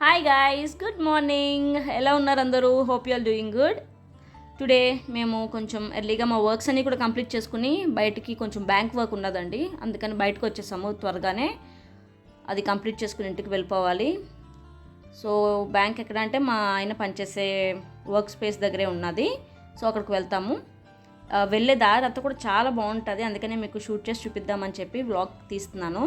Hi guys, good morning. ఎలా ఉన్నారు అందరూ? Hope you are doing good. Today మేము కొంచెం ఎర్లీగా మా వర్క్స్ అన్నీ కూడా కంప్లీట్ చేసుకుని బయటికి కొంచెం బ్యాంక్ వర్క్ ఉన్నదండి, అందుకని బయటకు వచ్చేసాము త్వరగానే. అది కంప్లీట్ చేసుకుని ఇంటికి వెళ్ళిపోవాలి. సో బ్యాంక్ ఎక్కడ అంటే మా ఆయన పనిచేసే వర్క్ స్పేస్ దగ్గరే ఉన్నది. సో అక్కడికి వెళ్తాము. వెళ్ళే దారి అంతా కూడా చాలా బాగుంటుంది, అందుకనే మీకు షూట్ చేసి చూపిద్దామని చెప్పి వ్లాగ్ తీస్తున్నాను.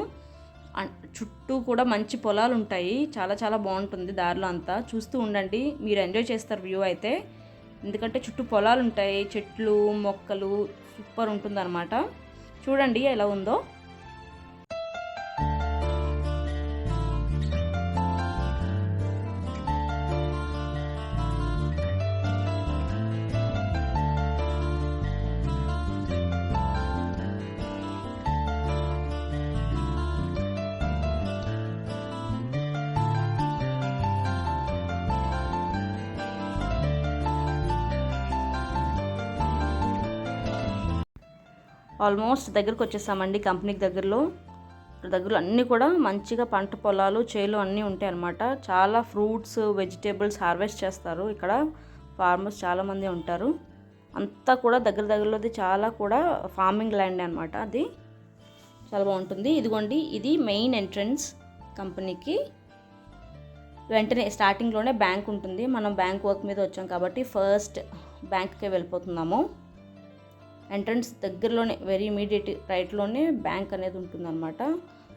చుట్టూ కూడా మంచి పొలాలు ఉంటాయి, చాలా చాలా బాగుంటుంది దారిలో అంతా. చూస్తూ ఉండండి, మీరు ఎంజాయ్ చేస్తారు వ్యూ అయితే. ఎందుకంటే చుట్టూ పొలాలు ఉంటాయి, చెట్లు మొక్కలు సూపర్ ఉంటుందన్నమాట. చూడండి ఎలా ఉందో. ఆల్మోస్ట్ దగ్గరకు వచ్చేసామండి కంపెనీకి దగ్గరలో అన్నీ కూడా మంచిగా పంట పొలాలు చేలు అన్నీ ఉంటాయి అన్నమాట. చాలా ఫ్రూట్స్ వెజిటేబుల్స్ హార్వెస్ట్ చేస్తారు ఇక్కడ. ఫార్మర్స్ చాలామంది ఉంటారు. అంతా కూడా దగ్గరలోది చాలా కూడా ఫార్మింగ్ ల్యాండ్ అనమాట. అది చాలా బాగుంటుంది. ఇదిగోండి, ఇది మెయిన్ ఎంట్రన్స్ కంపెనీకి. వెంటనే స్టార్టింగ్లోనే బ్యాంక్ ఉంటుంది. మనం బ్యాంక్ వర్క్ మీద వచ్చాం కాబట్టి ఫస్ట్ బ్యాంక్కే వెళ్ళిపోతున్నాము. ఎంట్రన్స్ దగ్గరలోనే వెరీ ఇమీడియట్ రైట్లోనే బ్యాంక్ అనేది ఉంటుందన్నమాట.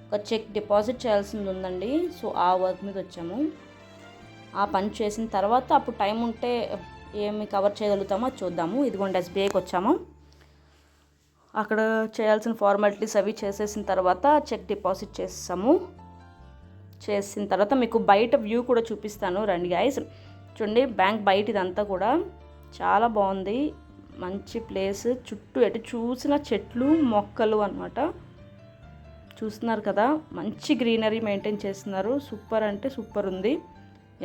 ఒక చెక్ డిపాజిట్ చేయాల్సింది ఉందండి. సో ఆ వర్క్ మీద వచ్చాము. ఆ పని చేసిన తర్వాత అప్పుడు టైం ఉంటే ఏమి కవర్ చేయగలుగుతామో అది చూద్దాము. ఇదిగోండి, ఎస్బీఐకి వచ్చాము. అక్కడ చేయాల్సిన ఫార్మాలిటీస్ అవి చేసేసిన తర్వాత చెక్ డిపాజిట్ చేసాము. చేసిన తర్వాత మీకు బయట వ్యూ కూడా చూపిస్తాను, రండి గైస్. చూడండి, బ్యాంక్ బయట ఇదంతా కూడా చాలా బాగుంది. మంచి ప్లేస్, చుట్టూ ఎటు చూసిన చెట్లు మొక్కలు అనమాట. చూస్తున్నారు కదా, మంచి గ్రీనరీ మెయింటైన్ చేస్తున్నారు. సూపర్ అంటే సూపర్ ఉంది.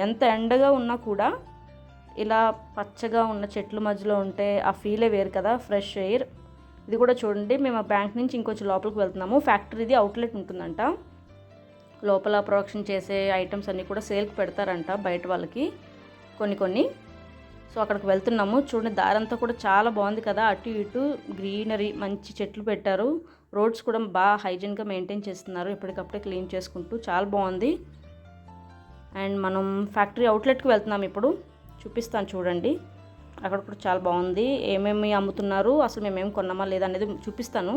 ఎంత ఎండగా ఉన్నా కూడా ఇలా పచ్చగా ఉన్న చెట్ల మధ్యలో ఉంటే ఆ ఫీలే వేరు కదా, ఫ్రెష్ ఎయిర్. ఇది కూడా చూడండి, మేము ఆ బ్యాంక్ నుంచి ఇంకొంచెం లోపలికి వెళ్తున్నాము. ఫ్యాక్టరీది అవుట్లెట్ ఉంటుందంట. లోపల ప్రొడక్షన్ చేసే ఐటమ్స్ అన్నీ కూడా సేల్కి పెడతారంట బయట వాళ్ళకి కొన్ని. సో అక్కడికి వెళ్తున్నాము. చూడండి, దారంతా కూడా చాలా బాగుంది కదా, అటు ఇటు గ్రీనరీ, మంచి చెట్లు పెట్టారు. రోడ్స్ కూడా బాగా హైజీన్గా మెయింటైన్ చేస్తున్నారు, ఎప్పటికప్పుడే క్లీన్ చేసుకుంటూ. చాలా బాగుంది. అండ్ మనం ఫ్యాక్టరీ అవుట్లెట్కి వెళ్తున్నాం ఇప్పుడు. చూపిస్తాను చూడండి. అక్కడ కూడా చాలా బాగుంది. ఏమేమి అమ్ముతున్నారు, అసలు మేమేమి కొన్నామా లేదా అనేది చూపిస్తాను.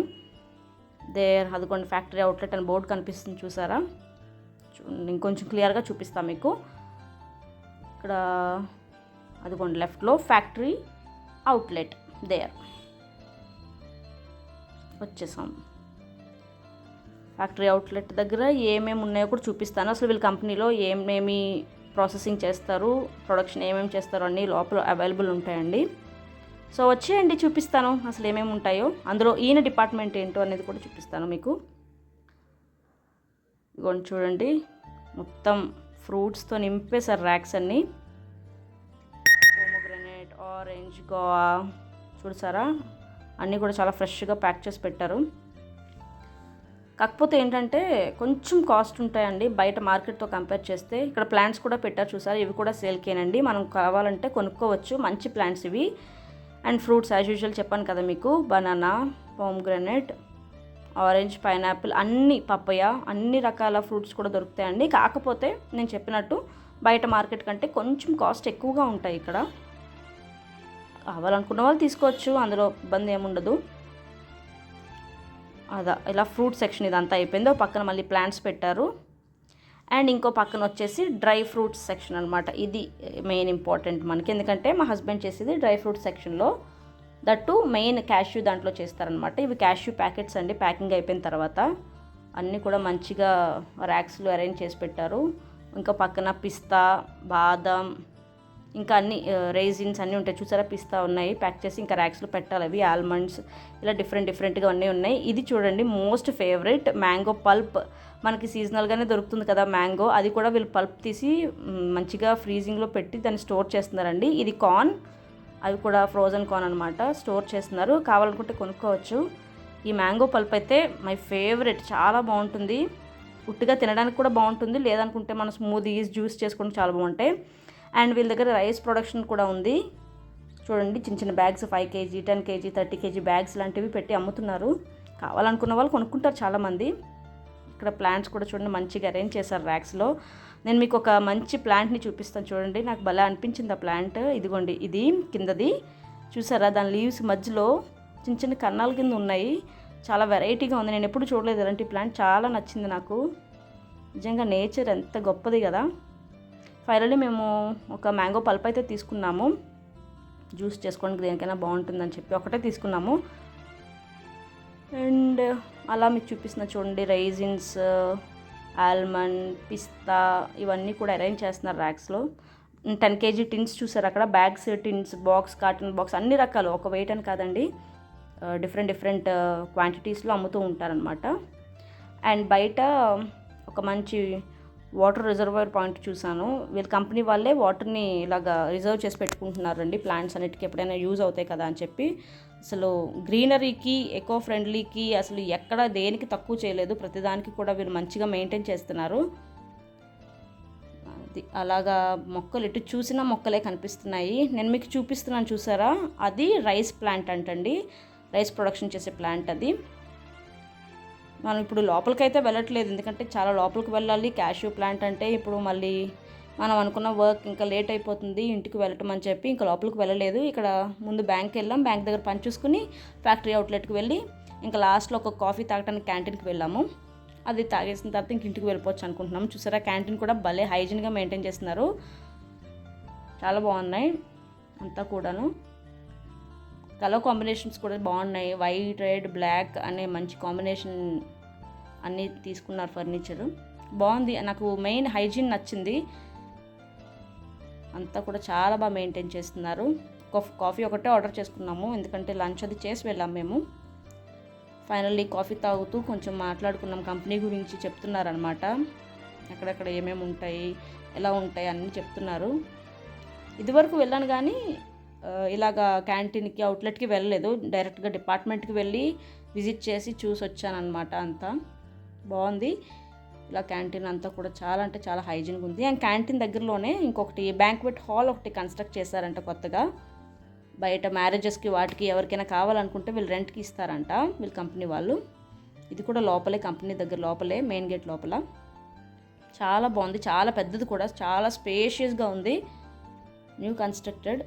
అదిగోండి, ఫ్యాక్టరీ అవుట్లెట్ అని బోర్డు కనిపిస్తుంది, చూసారా? చూడండి, ఇంకొంచెం క్లియర్గా చూపిస్తాను మీకు. ఇక్కడ అదిగోండి, లెఫ్ట్లో ఫ్యాక్టరీ అవుట్లెట్ దేర్ వచ్చేసాం. ఫ్యాక్టరీ అవుట్లెట్ దగ్గర ఏమేమి ఉన్నాయో కూడా చూపిస్తాను. అసలు వీళ్ళ కంపెనీలో ఏమేమి ప్రాసెసింగ్ చేస్తారు, ప్రొడక్షన్ ఏమేమి చేస్తారు అన్నీ లోపల అవైలబుల్ ఉంటాయండి. సో వచ్చేయండి, చూపిస్తాను అసలు ఏమేమి ఉంటాయో. అందులో ఈయన డిపార్ట్మెంట్ ఏంటో అనేది కూడా చూపిస్తాను మీకు. ఇదిగోండి చూడండి, మొత్తం ఫ్రూట్స్తో నింపేశారు ర్యాక్స్ అన్నీ. పోమోగ్రనేట్, ఆరెంజ్, గోవా చూసారా, అన్నీ కూడా చాలా ఫ్రెష్గా ప్యాక్ చేసి పెట్టారు. కాకపోతే ఏంటంటే కొంచెం కాస్ట్ ఉంటాయండి బయట మార్కెట్తో కంపేర్ చేస్తే. ఇక్కడ ప్లాంట్స్ కూడా పెట్టారు, చూసారా? ఇవి కూడా సేల్కేనండి, మనం కావాలంటే కొనుక్కోవచ్చు. మంచి ప్లాంట్స్ ఇవి. అండ్ ఫ్రూట్స్ యాజ్ యూజువల్ చెప్పాను కదా మీకు, బనానా, పోమోగ్రనేట్, ఆరెంజ్, పైనాపిల్, అన్ని పప్పయ, అన్ని రకాల ఫ్రూట్స్ కూడా దొరుకుతాయండి. కాకపోతే నేను చెప్పినట్టు బయట మార్కెట్ కంటే కొంచెం కాస్ట్ ఎక్కువగా ఉంటాయి ఇక్కడ. కావాలనుకున్న వాళ్ళు తీసుకోవచ్చు, అందులో ఇబ్బంది ఏముండదు. ఇలా ఫ్రూట్ సెక్షన్ ఇదంతా అయిపోయింది. ఒక పక్కన మళ్ళీ ప్లాంట్స్ పెట్టారు. అండ్ ఇంకో పక్కన వచ్చేసి డ్రై ఫ్రూట్స్ సెక్షన్ అనమాట. ఇది మెయిన్ ఇంపార్టెంట్ మనకి, ఎందుకంటే మా హస్బెండ్ చేసేది డ్రై ఫ్రూట్స్ సెక్షన్లో. దట్టు మెయిన్ క్యాష్యూ దాంట్లో చేస్తారనమాట. ఇవి క్యాష్యూ ప్యాకెట్స్ అండి. ప్యాకింగ్ అయిపోయిన తర్వాత అన్నీ కూడా మంచిగా ర్యాక్స్లో అరేంజ్ చేసి పెట్టారు. ఇంకా పక్కన పిస్తా, బాదం, ఇంకా అన్ని రైజిన్స్ అన్నీ ఉంటాయి, చూసారా? పిస్తా ఉన్నాయి ప్యాక్ చేసి ఇంకా ర్యాక్స్లో పెట్టాలి. అవి ఆల్మండ్స్, ఇలా డిఫరెంట్గా అన్నీ ఉన్నాయి. ఇది చూడండి, మోస్ట్ ఫేవరెట్ మ్యాంగో పల్ప్. మనకి సీజనల్గానే దొరుకుతుంది కదా మ్యాంగో, అది కూడా వీళ్ళు పల్ప్ తీసి మంచిగా ఫ్రీజింగ్లో పెట్టి దాన్ని స్టోర్ చేస్తున్నారండి. ఇది కార్న్, అవి కూడా ఫ్రోజన్ కార్న్ అనమాట, స్టోర్ చేస్తున్నారు. కావాలనుకుంటే కొనుక్కోవచ్చు. ఈ మ్యాంగో పల్ప్ అయితే మై ఫేవరెట్, చాలా బాగుంటుంది. ఉట్టిగా తినడానికి కూడా బాగుంటుంది, లేదనుకుంటే మనం స్మూదీస్ జ్యూస్ చేసుకుంటే చాలా బాగుంటాయి. అండ్ వీళ్ళ దగ్గర రైస్ ప్రొడక్షన్ కూడా ఉంది. చూడండి చిన్న చిన్న bags 5 kg 10 kg 30 kg bags లాంటివి పెట్టి అమ్ముతున్నారు. కావాలనుకున్న వాళ్ళు కొనుక్కుంటారు చాలామంది. ఇక్కడ ప్లాంట్స్ కూడా చూడండి మంచిగా అరేంజ్ చేశారు ర్యాక్స్లో. నేను మీకు ఒక మంచి ప్లాంట్ని చూపిస్తాను చూడండి. నాకు భలే అనిపించింది ఆ ప్లాంట్. ఇదిగోండి, ఇది కిందది చూసారా, దాని లీవ్స్ మధ్యలో చిన్న చిన్న కన్నాల కింద ఉన్నాయి. చాలా వెరైటీగా ఉంది, నేను ఎప్పుడు చూడలేదు ఇలాంటి ప్లాంట్. చాలా నచ్చింది నాకు. నిజంగా నేచర్ ఎంత గొప్పది కదా. ఫైనల్లీ మేము ఒక మ్యాంగో పల్ప్ అయితే తీసుకున్నాము. జ్యూస్ చేసుకోవడానికి దేనికైనా బాగుంటుందని చెప్పి ఒకటే తీసుకున్నాము. అండ్ అలా మీకు చూపిస్తున్నా చూడండి, రైజిన్స్, ఆల్మండ్, పిస్తా ఇవన్నీ కూడా అరేంజ్ చేస్తున్నారు ర్యాక్స్లో. 10 kg టిన్స్ చూసారు అక్కడ, bags, tins, box, cotton box అన్ని రకాలు, ఒక వెయిట్ అని కాదండి, డిఫరెంట్ క్వాంటిటీస్లో అమ్ముతూ ఉంటారనమాట. అండ్ బయట ఒక మంచి వాటర్ రిజర్వాయర్ పాయింట్ చూసాను. వీళ్ళ కంపెనీ వాళ్ళే వాటర్ని ఇలాగా రిజర్వ్ చేసి పెట్టుకుంటున్నారండి ప్లాంట్స్ అన్నిటికీ, ఎప్పుడైనా యూజ్ అవుతాయి కదా అని చెప్పి. అసలు గ్రీనరీకి, ఎకో ఫ్రెండ్లీకి అసలు ఎక్కడ దేనికి తక్కువ చేయలేదు. ప్రతిదానికి కూడా వీళ్ళు మంచిగా మెయింటైన్ చేస్తున్నారు. అలాగా మొక్కలు ఎటు చూసినా మొక్కలే కనిపిస్తున్నాయి. నేను మీకు చూపిస్తున్నాను చూసారా, అది రైస్ ప్లాంట్ అంటండి, రైస్ ప్రొడక్షన్ చేసే ప్లాంట్ అది. మనం ఇప్పుడు లోపలికైతే వెళ్ళట్లేదు, ఎందుకంటే చాలా లోపలికి వెళ్ళాలి. క్యాష్యూ ప్లాంట్ అంటే ఇప్పుడు మళ్ళీ మనం అనుకున్న వర్క్ ఇంకా లేట్ అయిపోతుంది ఇంటికి వెళ్ళటం అని చెప్పి ఇంకా లోపలికి వెళ్ళలేదు. ఇక్కడ ముందు బ్యాంక్కి వెళ్ళాం, బ్యాంక్ దగ్గర పని చూసుకుని ఫ్యాక్టరీ అవుట్లెట్కి వెళ్ళి ఇంకా లాస్ట్లో ఒక కాఫీ తాగడానికి క్యాంటీన్కి వెళ్ళాము. అది తాగేసిన తర్వాత ఇంక ఇంటికి వెళ్ళిపోవచ్చు అనుకుంటున్నాం. చూసారా, క్యాంటీన్ కూడా భలే హైజీన్గా మెయింటైన్ చేస్తున్నారు, చాలా బాగున్నాయి అంతా కూడాను. కలర్ కాంబినేషన్స్ కూడా బాగున్నాయి, వైట్, రెడ్, బ్లాక్ అనే మంచి కాంబినేషన్ అన్నీ తీసుకున్నారు. ఫర్నిచరు బాగుంది, నాకు మెయిన్ హైజీన్ నచ్చింది. అంతా కూడా చాలా బాగా మెయింటైన్ చేస్తున్నారు. కాఫీ ఒకటే ఆర్డర్ చేసుకున్నాము, ఎందుకంటే లంచ్ అది చేసి వెళ్ళాం మేము. ఫైనల్లీ కాఫీ తాగుతూ కొంచెం మాట్లాడుకున్నాం, కంపెనీ గురించి చెప్తున్నారనమాట. ఎక్కడెక్కడ ఏమేమి ఉంటాయి, ఎలా ఉంటాయి అన్నీ చెప్తున్నారు. ఇదివరకు వెళ్ళాను కానీ ఇలాగా క్యాంటీన్కి, అవుట్లెట్కి వెళ్ళలేదు, డైరెక్ట్గా డిపార్ట్మెంట్కి వెళ్ళి విజిట్ చేసి చూసి వచ్చానమాట. అంతా బాగుంది. ఇలా క్యాంటీన్ అంతా కూడా చాలా అంటే చాలా హైజీన్గా ఉంది. అండ్ క్యాంటీన్ దగ్గరలోనే ఇంకొకటి బ్యాంక్వెట్ హాల్ ఒకటి కన్స్ట్రక్ట్ చేశారంట కొత్తగా. బయట మ్యారేజెస్కి వాటికి ఎవరికైనా కావాలనుకుంటే వీళ్ళు రెంట్కి ఇస్తారంట వీళ్ళ కంపెనీ వాళ్ళు. ఇది కూడా లోపలే, కంపెనీ దగ్గర లోపలే, మెయిన్ గేట్ లోపల. చాలా బాగుంది, చాలా పెద్దది కూడా, చాలా స్పేషియస్గా ఉంది, న్యూ కన్స్ట్రక్టెడ్,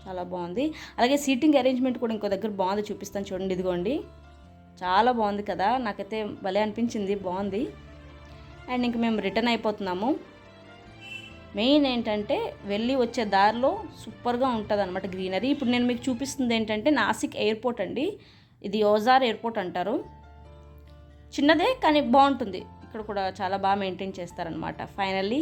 చాలా బాగుంది. అలాగే సీటింగ్ అరేంజ్మెంట్ కూడా ఇంకో దగ్గర బాగుంది, చూపిస్తాను చూడండి. ఇదిగోండి, చాలా బాగుంది కదా, నాకైతే భలే అనిపించింది, బాగుంది. అండ్ ఇంక మేము రిటర్న్ అయిపోతున్నాము. మెయిన్ ఏంటంటే వెళ్ళి వచ్చే దారిలో సూపర్గా ఉంటుంది అనమాట గ్రీనరీ. ఇప్పుడు నేను మీకు చూపిస్తుంది ఏంటంటే నాసిక్ ఎయిర్పోర్ట్ అండి, ఇది ఓజార్ ఎయిర్పోర్ట్ అంటారు. చిన్నదే కానీ బాగుంటుంది, ఇక్కడ కూడా చాలా బాగా మెయింటైన్ చేస్తారనమాట. ఫైనల్లీ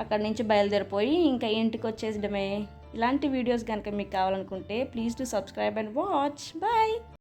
అక్కడి నుంచి బయలుదేరిపోయి ఇంకా ఇంటికి వచ్చేసడమే. ఇలాంటి వీడియోస్ కనుక మీకు కావాలనుకుంటే please to subscribe and watch. Bye.